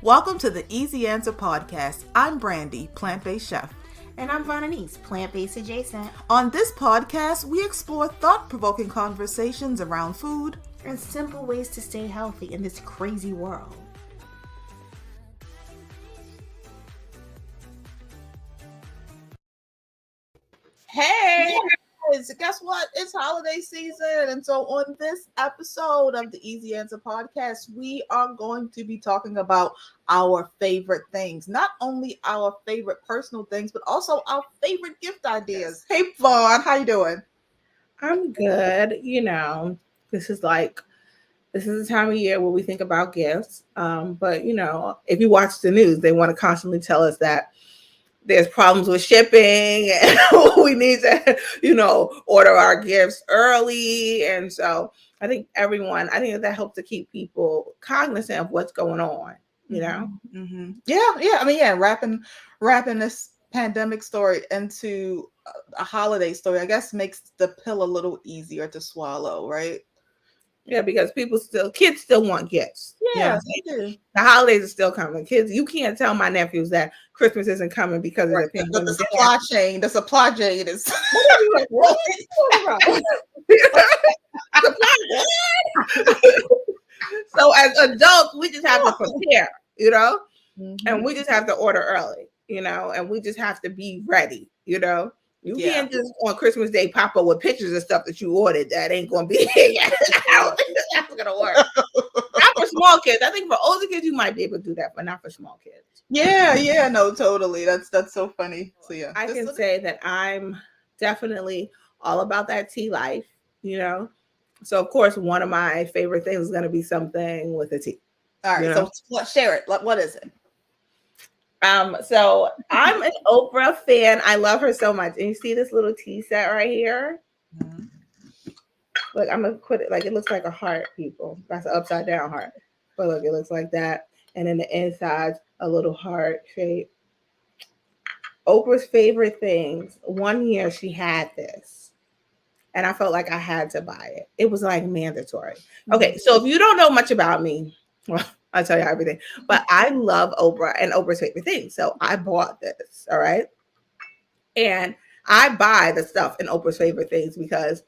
Welcome to the Easy Answer Podcast. I'm Brandy, plant-based chef. And I'm Vonanise, plant-based adjacent. On this podcast, we explore thought-provoking conversations around food and simple ways to stay healthy in this crazy world. Hey guys, guess what? It's holiday season. And so on this episode of the Easy Answer Podcast, we are going to be talking about our favorite things. Not only our favorite personal things, but also our favorite gift ideas. Hey Vaughn, how you doing? I'm good. This is the time of year where we think about gifts. But if you watch the news, they want to constantly tell us that there's problems with shipping and we need to, order our gifts early. And so I think that helps to keep people cognizant of what's going on, Mm-hmm. Yeah. Wrapping this pandemic story into a holiday story, I guess, makes the pill a little easier to swallow, right? Yeah, because kids still want gifts. Yeah, they do. The holidays are still coming. Kids, you can't tell my nephews that Christmas isn't coming because of the pandemic. The supply chain is. What are you talking about? So as adults, we just have to prepare, and we just have to order early, and we just have to be ready, You can't just on Christmas Day pop up with pictures of stuff that you ordered. That ain't going to be that's going to work. Not for small kids. I think for older kids, you might be able to do that, but not for small kids. Yeah, no, totally. That's so funny. So yeah, I can say that I'm definitely all about that tea life, So of course, one of my favorite things is going to be something with a tea. All right, so share it. What is it? So I'm an Oprah fan. I love her so much. And you see this little tea set right here? Mm-hmm. Look, I'm gonna put it it looks like a heart, people. That's an upside down heart. But look, it looks like that. And then the inside's a little heart shape. Oprah's favorite things. One year she had this. And I felt like I had to buy it. It was mandatory. Okay, so if you don't know much about me, well, I'll tell you everything. But I love Oprah and Oprah's favorite things. So I bought this, all right? And I buy the stuff in Oprah's favorite things because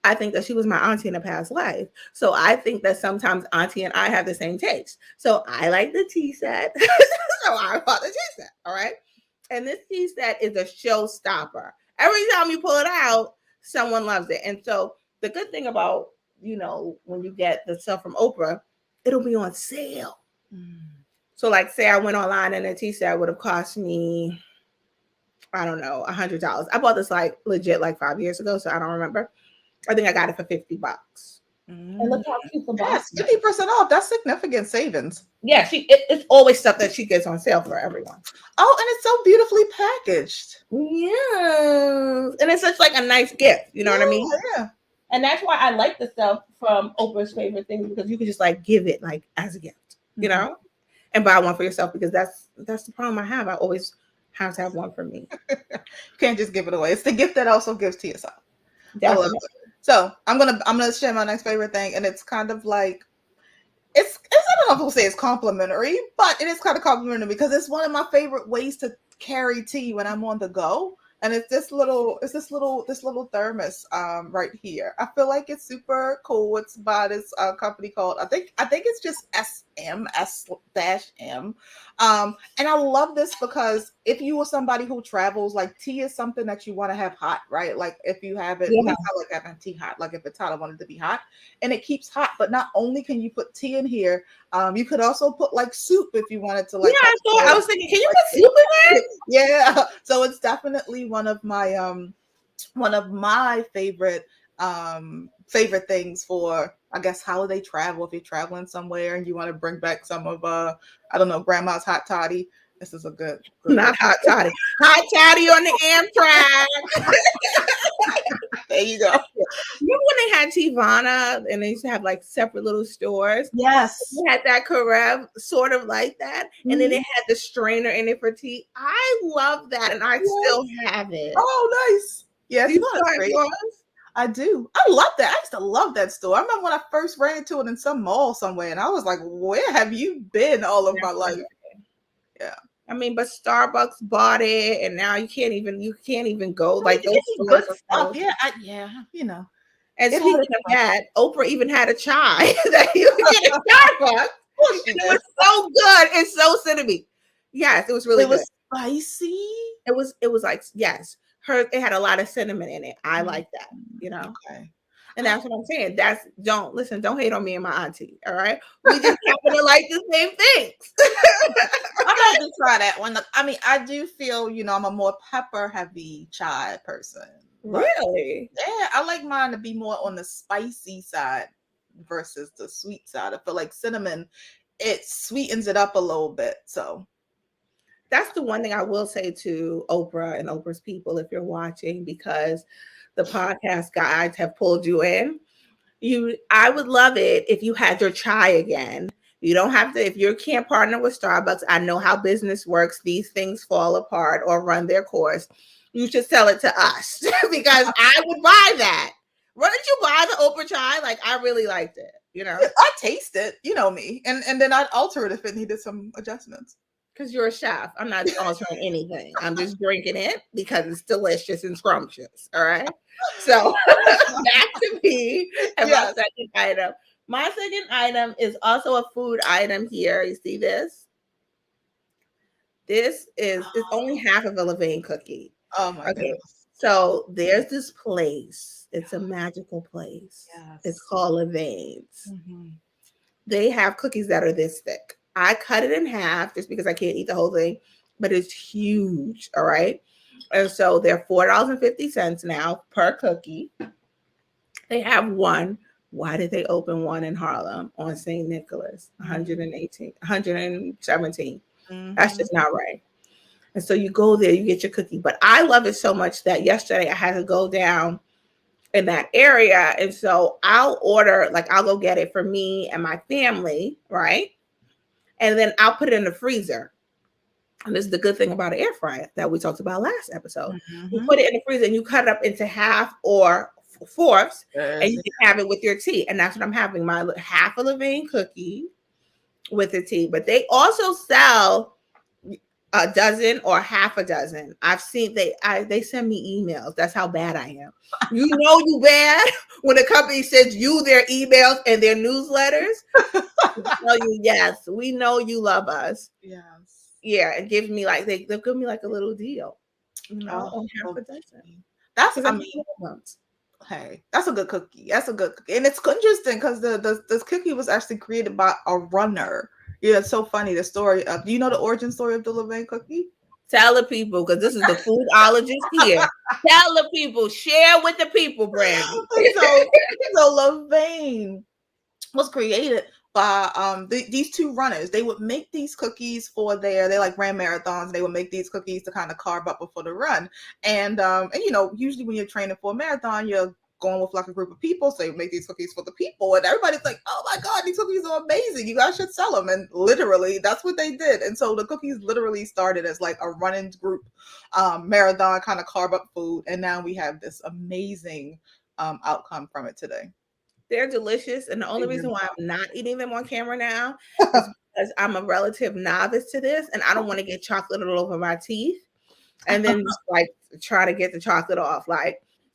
I think that she was my auntie in a past life. So I think that sometimes auntie and I have the same taste. So I like the tea set. So I bought the tea set, all right? And this tea set is a showstopper. Every time you pull it out, someone loves it. And so the good thing about, when you get the stuff from Oprah, it'll be on sale. So say I went online and a tea set would have cost me, I don't know, $100. I bought this legit 5 years ago, so I don't remember. I think I got it for $50. And look how cute the box is. 50% off. That's significant savings. Yeah, it's always stuff that she gets on sale for everyone. Oh, and it's so beautifully packaged. Yeah. And it's such a nice gift. You know what I mean? Yeah. And that's why I like the stuff from Oprah's favorite things, because you can just give it as a gift, and buy one for yourself, because that's the problem I have. I always have to have one for me. You can't just give it away. It's the gift that also gives to yourself. Definitely. So I'm gonna share my next favorite thing, and it's kind of it's I don't know if we'll say it's complimentary, but it is kind of complimentary because it's one of my favorite ways to carry tea when I'm on the go. And it's this little thermos right here. I feel like it's super cool. It's by this company called I think it's just SM. And I love this because if you are somebody who travels, tea is something that you want to have hot, right? If you have it, I like having tea hot. If it's hot, I want it to be hot, and it keeps hot. But not only can you put tea in here, you could also put soup if you wanted to. I was thinking, can you put soup in there? Yeah. So it's definitely one of my favorite things for, I guess, holiday travel. If you're traveling somewhere and you want to bring back some of grandma's hot toddy, this is a good not hot toddy. Hot toddy on the Amtrak. There you go. Remember when they had Teavana and they used to have separate little stores? Yes. They had that Karev sort of like that. Mm-hmm. And then they had the strainer in it for tea. I love that. And I still have it. Oh, nice. Yes. I do. I love that. I used to love that store. I remember when I first ran into it in some mall somewhere, and I was like, "Where have you been all of my life?" Yeah. I mean, but Starbucks bought it, and now you can't even go like those It's stores good are stuff. closed. Yeah, yeah. You know, And it speaking has of that, Oprah even had a chai that you could get at Starbucks. she It did. was so good. It's so cinnamon. Yes, it was really It good. was spicy. It was like, yes, it had a lot of cinnamon in it. I like that, Okay. And that's what I'm saying. Don't hate on me and my auntie. All right. We just happen to like the same things. I have to try that one. I mean, I do feel, I'm a more pepper heavy chai person. But Really? yeah, I like mine to be more on the spicy side versus the sweet side. I feel like cinnamon, it sweetens it up a little bit. So That's the one thing I will say to Oprah and Oprah's people, if you're watching, because the podcast guides have pulled you in. I would love it if you had your chai again. You don't have to, if you can't partner with Starbucks, I know how business works. These things fall apart or run their course. You should sell it to us because I would buy that. Why did you buy the Oprah chai? Like, I really liked it, I taste it, you know me, and then I'd alter it if it needed some adjustments. Because you're a chef. I'm not altering anything. I'm just drinking it because it's delicious and scrumptious. All right. So back to me and my second item. My second item is also a food item here. You see this? It's only half of a Levain cookie. Oh my goodness. So there's this place. It's a magical place. Yes. It's called Levain's. Mm-hmm. They have cookies that are this thick. I cut it in half just because I can't eat the whole thing, but it's huge. All right. And so they're $4.50 now per cookie. They have one. Why did they open one in Harlem on St. Nicholas? 117. Mm-hmm. That's just not right. And so you go there, you get your cookie. But I love it so much that yesterday I had to go down in that area. And so I'll go get it for me and my family, right? And then I'll put it in the freezer. And this is the good thing about an air fryer that we talked about last episode. Mm-hmm. You put it in the freezer and you cut it up into half or fourths, and you can have it with your tea. And that's what I'm having, my half a Levain cookie with the tea. But they also sell a dozen or half a dozen. I've seen they send me emails. That's how bad I am. You know you bad when a company sends you their emails and their newsletters. Tell you, yes, we know you love us. Yes. Yeah, it gives me they'll give me like a little deal. On half a dozen. That's hey, that's a good cookie. That's a good cookie. And it's interesting because this cookie was actually created by a runner. Yeah, it's so funny. The story of, do you know the origin story of the Levain cookie? Tell the people, because this is the foodologist here. Tell the people, share with the people, Brandon. So Levain was created by these two runners. They would make these cookies they like ran marathons. They would make these cookies to kind of carve up before the run. And usually when you're training for a marathon, you're going with like a group of people, so you make these cookies for the people, and everybody's like, oh my god, these cookies are amazing, you guys should sell them. And literally that's what they did. And so the cookies literally started as like a running group marathon kind of carb up food, and now we have this amazing outcome from it today. They're delicious, and the only reason why I'm not eating them on camera now is because I'm a relative novice to this, and I don't want to get chocolate all over my teeth and then just like try to get the chocolate off.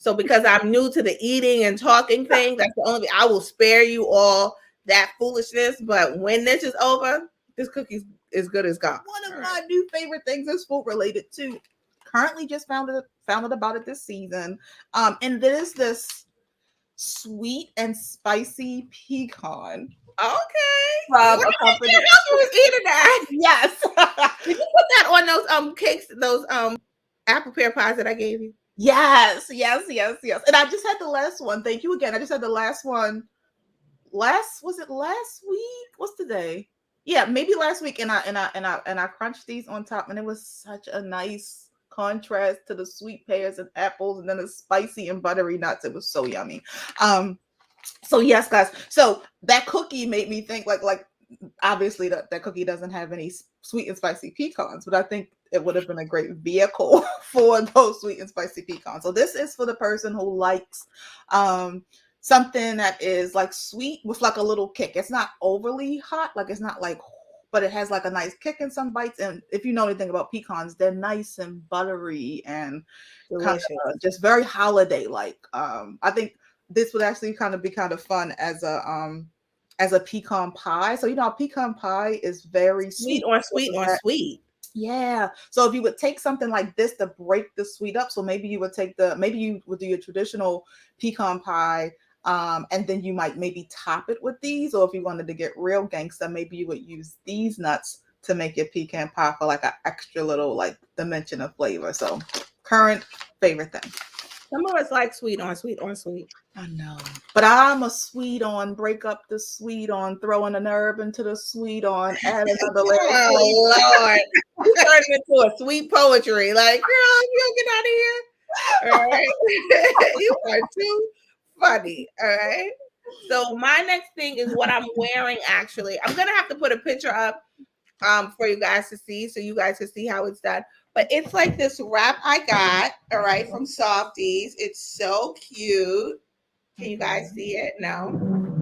So because I'm new to the eating and talking thing, that's the only, I will spare you all that foolishness. But when this is over, this cookie's as good as gone. One of my new favorite things is food related too. Currently just found out about it this season. And there's this sweet and spicy pecan. Okay. From a company. You was eating that. Yes. Did you put that on those cakes, those apple pear pies that I gave you? Yes. And I just had the last one. Thank you again. I just had the last one. Was it last week? What's today? Yeah, maybe last week. And I crunched these on top, and it was such a nice contrast to the sweet pears and apples, and then the spicy and buttery nuts. It was so yummy. So yes, guys. So that cookie made me think like obviously that cookie doesn't have any sweet and spicy pecans, but I think it would have been a great vehicle for those sweet and spicy pecans. So this is for the person who likes something that is like sweet with like a little kick. It's not overly hot, like it's not like, but it has like a nice kick in some bites. And if you know anything about pecans, they're nice and buttery and kind of just very holiday like. I think this would actually kind of be kind of fun as a pecan pie. So you know, pecan pie is very sweet on sweet on sweet. Yeah. So if you would take something like this to break the sweet up, so maybe you would maybe you would do your traditional pecan pie, and then you might maybe top it with these, or if you wanted to get real gangsta, maybe you would use these nuts to make your pecan pie for like an extra little like dimension of flavor. So current favorite thing. Some of us like sweet on sweet on sweet. I know, but I'm a sweet on break up the sweet on throwing an herb into the sweet on add another layer. Oh Lord, you turned into a sweet poetry. Like, girl, you get out of here. All right, you are too funny. All right. So my next thing is what I'm wearing. Actually, I'm gonna have to put a picture up for you guys to see, so you guys can see how it's done. But it's like this wrap I got, all right, from Softies. It's so cute. Can you guys see it? No?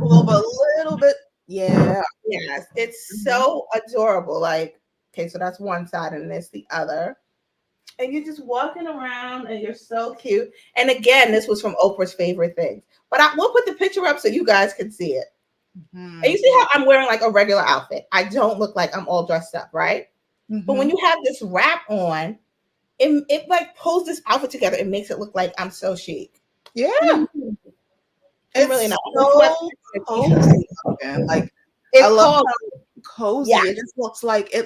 A little bit. Yeah. Yes. It's so adorable. Like, okay, so that's one side and this the other. And you're just walking around and you're so cute. And again, this was from Oprah's Favorite Things. But we'll put the picture up so you guys can see it. And you see how I'm wearing like a regular outfit. I don't look like I'm all dressed up, right? But when you have this wrap on, it like pulls this outfit together. It makes it look like I'm so chic. Yeah. It's really not so cozy. Like I love how cozy. Yeah. It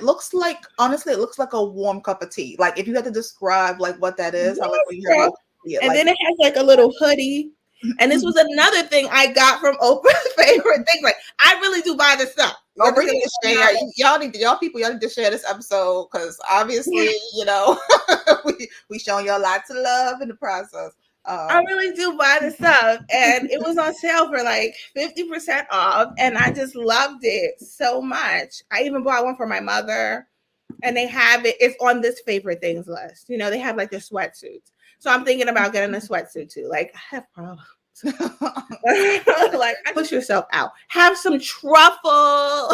looks like honestly, it looks like a warm cup of tea. Like if you had to describe like what that is, yes, I like when you hear and like, then it has like a little hoodie. And this was another thing I got from Oprah's Favorite Things. Like, I really do buy this stuff. Y'all need to share this episode because obviously, you know, we showing y'all lots of love in the process. I really do buy the stuff, and it was on sale for like 50% off, and I just loved it so much. I even bought one for my mother, and they have it. It's on this favorite things list. You know, they have like their sweatsuits. So I'm thinking about getting a sweatsuit too. Like, I have problems. Like, push yourself out. Have some truffle.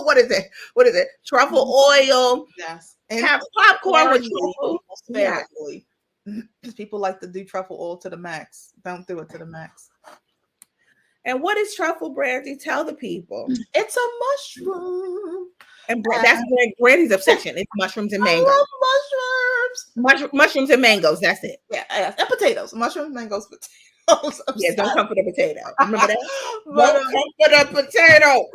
What is it? Truffle oil. Yes. And have popcorn with truffle. Sparingly. Because people like to do truffle oil to the max. Don't do it to the max. And what is truffle, Brandy? Tell the people. It's a mushroom. And that's Brandy's obsession. It's mushrooms and mangoes. I love mushrooms. Mushrooms and mangoes. That's it. Yeah, and potatoes. Mushrooms, mangoes, potatoes. Yeah, don't come for the potato. Remember that? Don't come for the potato.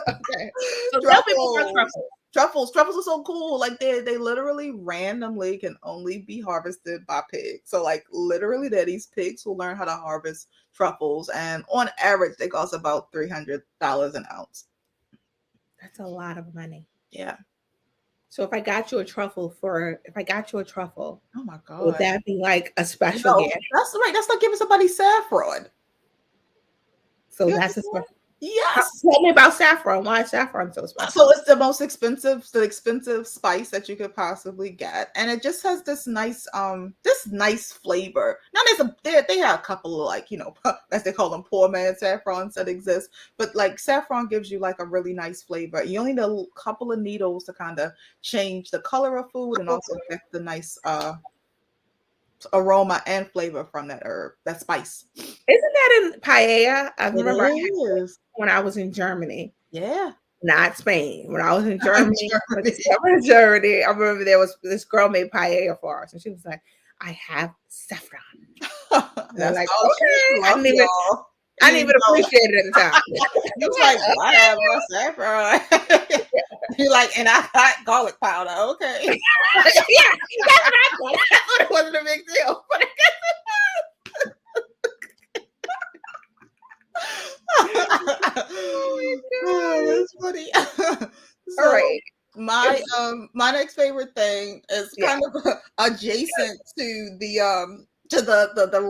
Okay. So tell people about truffles. Truffles are so cool. Like they literally randomly can only be harvested by pigs. So like literally they're these pigs who learn how to harvest truffles, and on average they cost about $300 an ounce. That's a lot of money. Yeah. So if I got you a truffle, oh my God, would that be like a special gift? That's right. That's like giving somebody saffron. So that's a special. Yes. Tell me about saffron. Why is saffron so special? So it's the expensive spice that you could possibly get, and it just has this nice flavor. Now they have a couple of like, you know, as they call them, poor man saffrons that exist, but like saffron gives you like a really nice flavor. You only need a couple of needles to kind of change the color of food and also get the nice aroma and flavor from that herb, that spice. Isn't that in paella? I remember when I was in Germany. Yeah. Not Spain. When I was in Germany, I remember there was this girl made paella for us, and she was like, "I have saffron." That's like, okay. I didn't even appreciate it at the time. You was like, I have my saffron. You're like, and I got garlic powder. Okay. Yeah, that's what I thought. I thought it wasn't a big deal, but I guess it was. Oh, that's funny. So, all right. My next favorite thing is kind of adjacent to the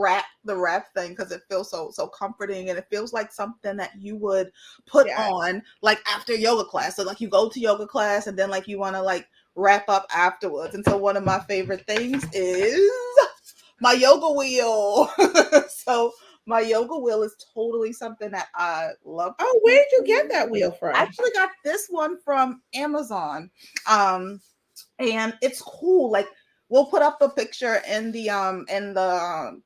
wrap thing, because it feels so comforting, and it feels like something that you would put on like after yoga class. So like you go to yoga class and then like you want to like wrap up afterwards. And so one of my favorite things is my yoga wheel. So my yoga wheel is totally something that I love. Oh, where did you get that wheel from? I actually got this one from Amazon. And it's cool. Like, we'll put up a picture in the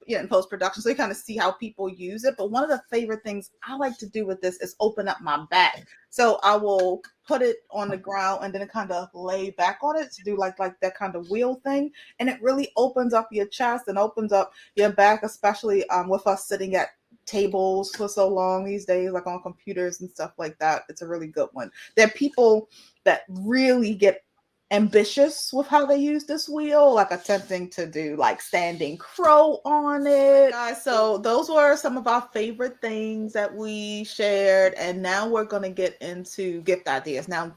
in post production, so you kind of see how people use it. But one of the favorite things I like to do with this is open up my back. So I will put it on the ground and then kind of lay back on it to do like that kind of wheel thing, and it really opens up your chest and opens up your back, especially with us sitting at tables for so long these days, like on computers and stuff like that. It's a really good one. There are people that really get ambitious with how they use this wheel, like attempting to do like standing crow on it. Guys, so those were some of our favorite things that we shared, and now we're going to get into gift ideas. Now,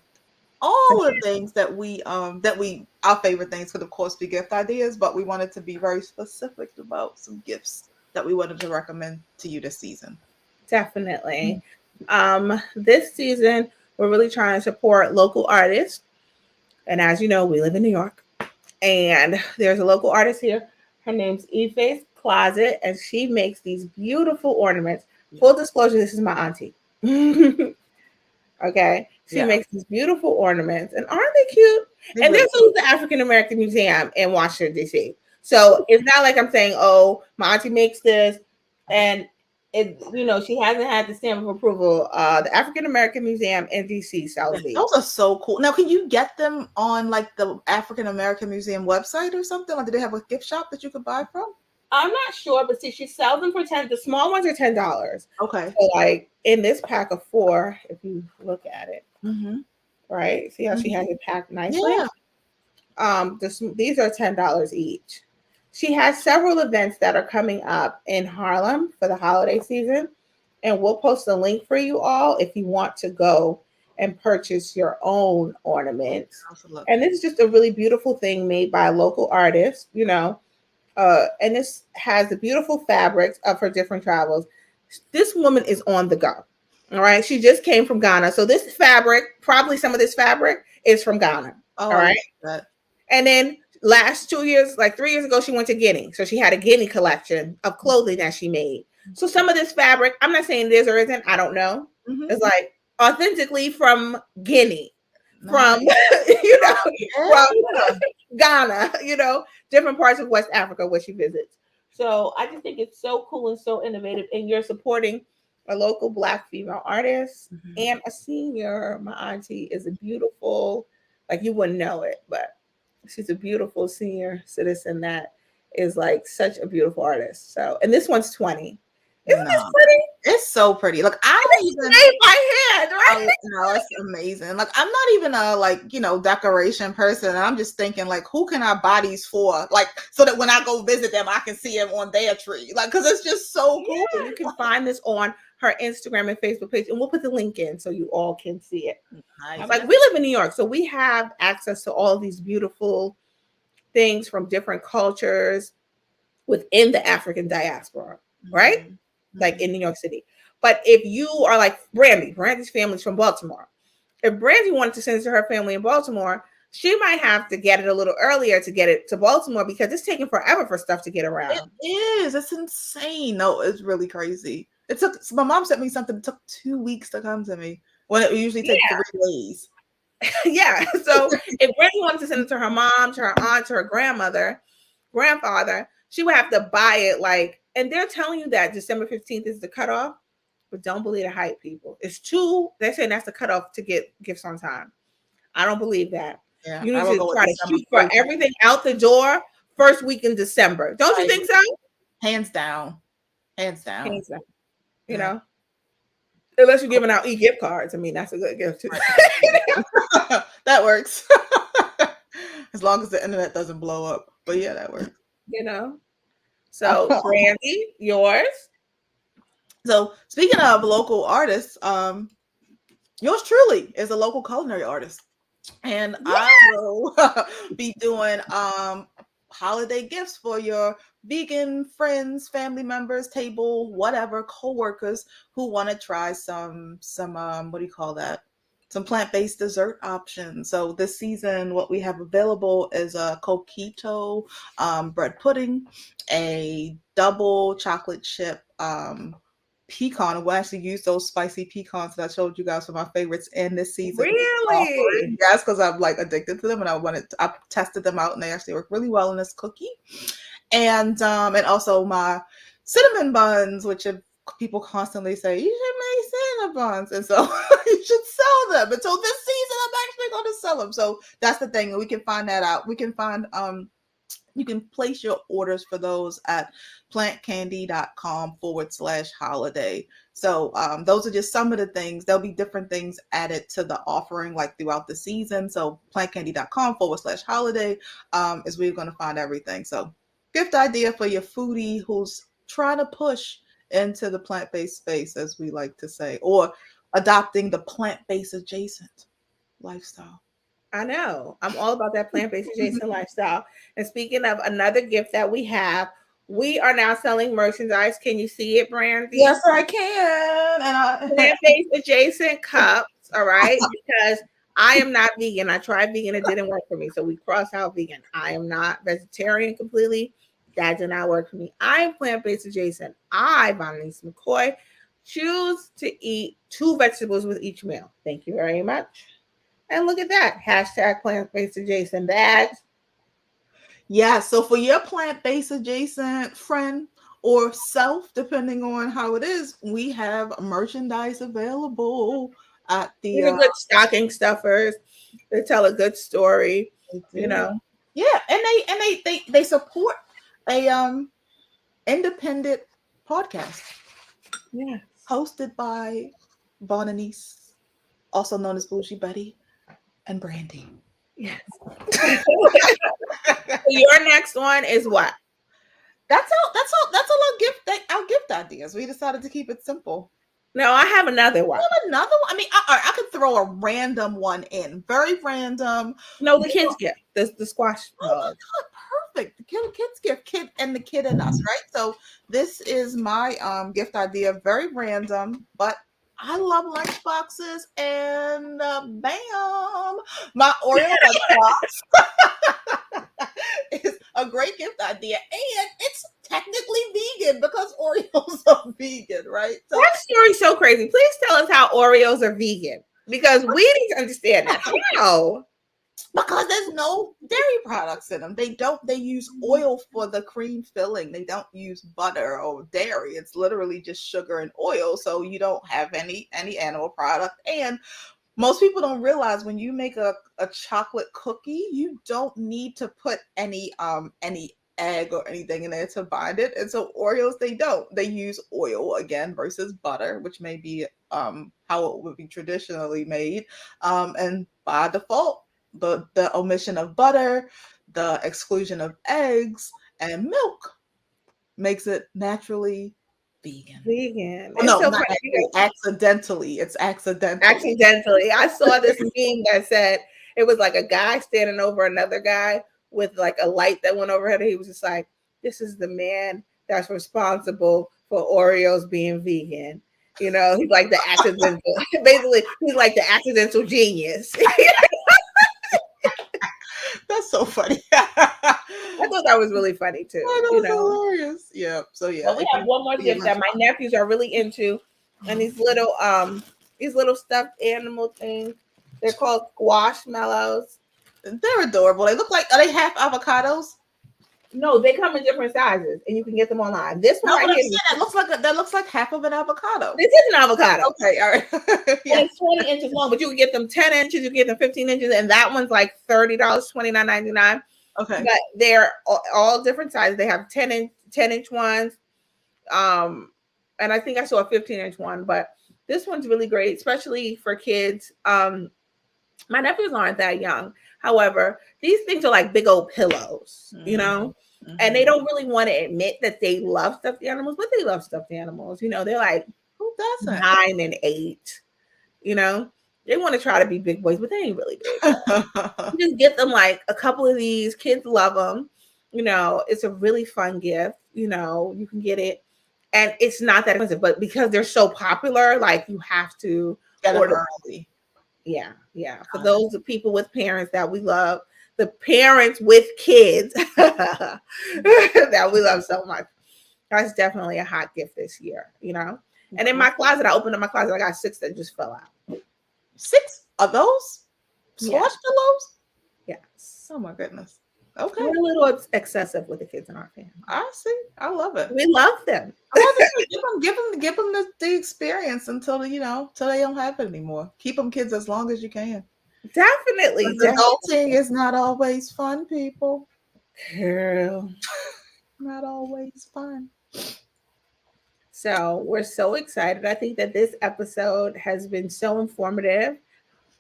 all the things that we our favorite things could of course be gift ideas, but we wanted to be very specific about some gifts that we wanted to recommend to you this season. Definitely. This season we're really trying to support local artists. And as you know, we live in New York, and there's a local artist here. Her name's Ife's Closet, and she makes these beautiful ornaments. Full disclosure, this is my auntie. Okay, she makes these beautiful ornaments, and aren't they cute? And there's the African American Museum in Washington, D.C. So it's not like I'm saying, oh, my auntie makes this, and it, she hasn't had the stamp of approval. The African American Museum in DC sells these. Those are so cool. Now, can you get them on like the African American Museum website or something? Like, do they have a gift shop that you could buy from? I'm not sure, but see, she sells them for $10. The small ones are $10. Okay. So, like in this pack of 4, if you look at it, right? See how she has it packed nicely. Yeah. These are $10 each. She has several events that are coming up in Harlem for the holiday season, and we'll post a link for you all if you want to go and purchase your own ornaments. Absolutely. And this is just a really beautiful thing made by a local artist, and this has the beautiful fabrics of her different travels. This woman is on the go. All right. She just came from Ghana. So this fabric, probably some of this fabric is from Ghana. Oh, all right. And then last 2 years, like 3 years ago, she went to Guinea. So she had a Guinea collection of clothing that she made. So some of this fabric, I'm not saying it is or isn't, I don't know. It's like authentically from Guinea, from, from Ghana, different parts of West Africa where she visits. So I just think it's so cool and so innovative. And you're supporting a local Black female artist and a senior. My auntie is a beautiful, like you wouldn't know it, but she's a beautiful senior citizen that is like such a beautiful artist. So, and this one's 20. Isn't this pretty? It's so pretty. Look, I don't even made my hand, right? No, it's amazing. Like, I'm not even a decoration person. I'm just thinking like, who can I buy these for? Like, so that when I go visit them, I can see them on their tree. Like, because it's just so cool. Yeah, you can find this on her Instagram and Facebook page, and we'll put the link in so you all can see it. Nice. Like, we live in New York, so we have access to all these beautiful things from different cultures within the African diaspora, right? Like in New York City. But if you are like Brandy's family's from Baltimore. If Brandy wanted to send it to her family in Baltimore, she might have to get it a little earlier to get it to Baltimore because it's taking forever for stuff to get around. It is. It's insane. No, it's really crazy. My mom sent me something that took 2 weeks to come to me when it usually takes 3 days. Yeah. So if Brandy wanted to send it to her mom, to her aunt, to her grandfather, she would have to buy it and they're telling you that December 15th is the cutoff, but don't believe the hype, people. They're saying that's the cutoff to get gifts on time. I don't believe that. Yeah, you need to try to shoot for everything out the door first week in December. Don't you think so? Hands down. You know? Unless you're giving out e-gift cards. I mean, that's a good gift too. That works. As long as the internet doesn't blow up. But yeah, that works. So, Brandy, yours. So, speaking of local artists, yours truly is a local culinary artist, and I will be doing holiday gifts for your vegan friends, family members, table, whatever, co-workers who want to try some what do you call that? some plant-based dessert options. So this season, what we have available is a coquito bread pudding, a double chocolate chip pecan. We'll actually use those spicy pecans that I showed you guys for my favorites in this season. Really? Yes, because I'm like addicted to them, and I tested them out, and they actually work really well in this cookie. And also my cinnamon buns, which people constantly say you should make cinnamon buns, and so you should sell them. And so this season, I'm actually going to sell them. So that's the thing. We can find that out. We can find you can place your orders for those at plantcandy.com/holiday. So those are just some of the things. There'll be different things added to the offering like throughout the season. So plantcandy.com/holiday is where you're going to find everything. So gift idea for your foodie who's trying to push into the plant-based space, as we like to say, or adopting the plant-based adjacent lifestyle. I know. I'm all about that plant-based adjacent lifestyle. And speaking of another gift that we are now selling merchandise. Can you see it, Brandy? Yes, I can. And plant-based adjacent cups, all right? Because I am not vegan. I tried vegan, it didn't work for me. So we cross out vegan. I am not vegetarian completely. That did not work for me. I am plant-based adjacent. I, Vonalise McCoy, choose to eat 2 vegetables with each meal. Thank you very much. And look at that. Hashtag plant-based adjacent bags. Yeah, so for your plant-based adjacent friend or self, depending on how it is, we have merchandise available at the These are good stocking stuffers. They tell a good story, you know. Yeah, and they support a independent podcast. Yeah. Hosted by Vonalise, also known as Bougie Betty, and Brandy. Yes. Your next one is what? That's all our gift ideas. We decided to keep it simple. No, I have another one. Another one? I mean, I could throw a random one in. Very random. No, the kids gift. The squash. Oh my God, perfect. The kids gift, kid and the kid in us, right? So this is my gift idea. Very random, but I love lunchboxes, and bam, my Oreo lunchbox is a great gift idea, and it's technically vegan because Oreos are vegan, right? So that story's so crazy. Please tell us how Oreos are vegan, because we need to understand that. How? Because there's no dairy products in them. They use oil for the cream filling. They don't use butter or dairy. It's literally just sugar and oil. So you don't have any animal product. And most people don't realize when you make a chocolate cookie, you don't need to put any egg or anything in there to bind it. And so Oreos, they don't. They use oil again versus butter, which may be how it would be traditionally made. And by default, the omission of butter, the exclusion of eggs and milk makes it naturally vegan. Vegan. Well, no, so not accidentally. It's accidentally. Accidentally. I saw this meme that said it was like a guy standing over another guy with like a light that went overhead. He was just like, this is the man that's responsible for Oreos being vegan. You know, he's like the accidental, basically, he's like the accidental genius. That's so funny. I thought that was really funny too. Oh, that was hilarious. Yeah. So yeah. Well, we have one more gift that my nephews are really into, and these little stuffed animal things. They're called squashmallows. They're adorable. They look like, are they half avocados? No, they come in different sizes, and you can get them online. This one right here, that looks like half of an avocado. This is an avocado. Okay, all right. Yeah. And it's 20 inches long, but you can get them 10 inches, you can get them 15 inches, and that one's like $30, $29.99. Okay. But they're all different sizes. They have 10-inch ones. And I think I saw a 15-inch one, but this one's really great, especially for kids. My nephews aren't that young. However, these things are like big old pillows, you know, and they don't really want to admit that they love stuffed animals, but they love stuffed animals. You know, they're like, who doesn't? 9 and 8, you know, they want to try to be big boys, but they ain't really big. You just get them like a couple of these. Kids love them. You know, it's a really fun gift. You know, you can get it. And it's not that expensive, but because they're so popular, like you have to order early. Yeah, yeah. For those people with parents that we love, the parents with kids that we love so much. That's definitely a hot gift this year, you know. And in my closet, I opened up my closet. I got 6 that just fell out. 6 of those Yeah. squash pillows? Yes. Oh my goodness. Okay. We're a little excessive with the kids in our family. I see. I love it. We love them. I want to say, give them the experience until till they don't have it anymore. Keep them kids as long as you can. Definitely. Adulting is not always fun, people. Girl. Not always fun. So we're so excited. I think that this episode has been so informative.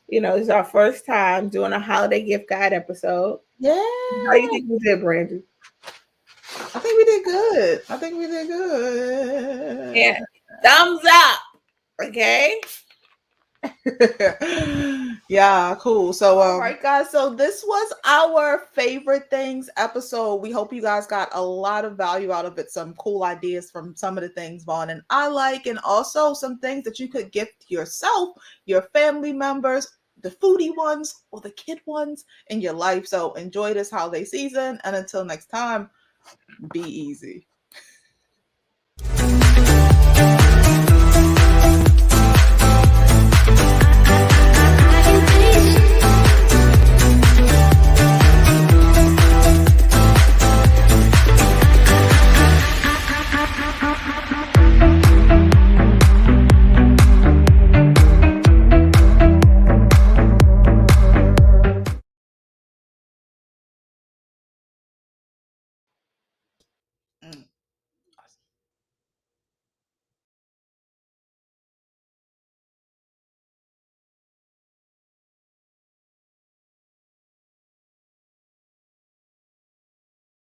You know, it's our first time doing a holiday gift guide episode. Yeah. How do you think we did, Brandy? I think we did good. I think we did good. Yeah. Thumbs up. Okay. Yeah, cool. So all right, guys, so this was our favorite things episode. We hope you guys got a lot of value out of it, some cool ideas from some of the things Vaughn and I like, and also some things that you could gift yourself, your family members, the foodie ones or the kid ones in your life. So enjoy this holiday season, and until next time, be easy.